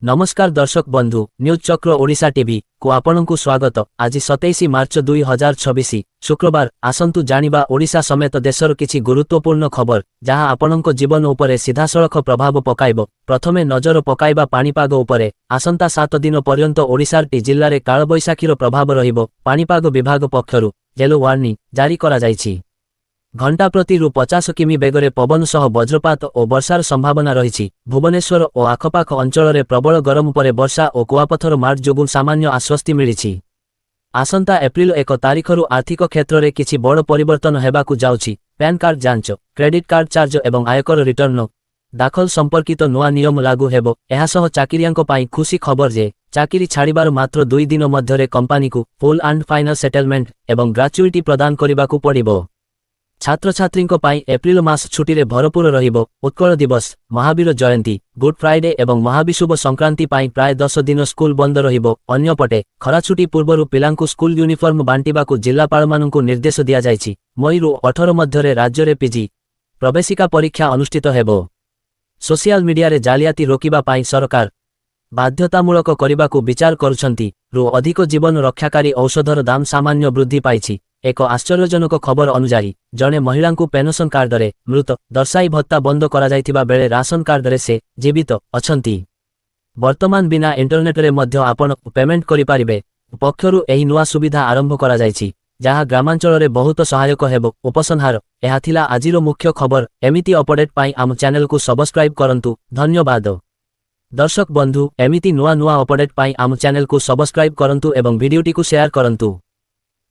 नमस्कार दर्शक बंधु न्यूज चक्र ओडिशा टीवी को आपनकु स्वागत। आज 27 मार्च 2026 शुक्रवार आसंतु जानिबा ओडिशा समेत देशर किछि गुरुत्वपूर्ण खबर जहां आपनक जीवन उपरे सीधासळख प्रभाव पकाइबो। प्रथमे नजर पकाइबा पाणीपाग उपरे। आसंता 7 दिन पर्यंत ओडिशार टी जिल्ला रे कालबैशाखीर प्रभाव रहिबो। पाणीपाग विभाग पक्षरु येलो वार्निंग जारी करा जायछि। घंटा प्रति 50 किमी बेगरे पवन सह वज्रपात और वर्षार संभावना रही। भुवनेश्वर और आखपाख अंचल प्रबल गरम पर वर्षा और कुआपथर मार्च जोगु सामान्य आश्वस्ति मिली। आसंता एप्रिल 1 तारिखरु आर्थिक क्षेत्र में किछि बड़ परिवर्तन हेबाकु जाउछि। पैन कार्ड जांच, क्रेडिट कार्ड चार्ज एवं आयकर रिटर्न दाखल संपर्कित नुआ नियम लागू हेबो। एहासह चाकिरियांक पाई खुशी खबर जे चाकिरी छाड़िबार मात्र 2 दिन मध्यरे कंपनी को फुल एंड फाइनल सेटलमेंट एवं ग्रेच्युइटी प्रदान करिबाकु पड़िबो। छात्र छात्रींको पाई एप्रिल मास छुट्टी रे भरपूर रहिबो। उत्कल दिवस, महावीर जयंती, गुड फ्राइडे एवं महाविषुव संक्रांति पाई प्राय 10 दिन स्कूल बंद रहिबो। अन्यपटे खरा छुट्टी पूर्वरु पिलांकु स्कूल यूनिफॉर्म बांटिबाकु जिल्लापाळमानंकु निर्देश दिया जायछि। मई रु 18 मध्यरे राज्य रे पीजी प्रवेशिका परीक्षा अनुष्ठित हेबो। सोशल मीडिया रे जालियाती रोकिबा पाई सरकार बाध्यतामूलक करिबाकु विचार करुछंती। रु अधिक जीवन रक्षाकारी औषधर दाम सामान्य वृद्धि पाइछि। एक आश्चर्यजनक खबर अनुसार जड़े महिला को पेंशन कार्ड रे मृत दर्शाई भत्ता बंद करा जायतिबा बेले राशन कार्ड रे से जीवित अछंती। वर्तमान बिना इंटरनेट रे मध्य आपण पेमेंट करि पारिबे। पक्षरु एही नुआ सुविधा आरंभ करा जायछि जहां ग्रामांचल रे बहुत सहायक हेबो। उपसंहार एहा थिला आजिरो मुख्य खबर। एमिति अपडेट पाई आम चैनल को सब्सक्राइब करंतु। धन्यवाद दर्शक बंधु। एमिति नुआ अपडेट पाई आम चैनल को सब्सक्राइब करंतु एवं वीडियोटी को शेयर करंतु।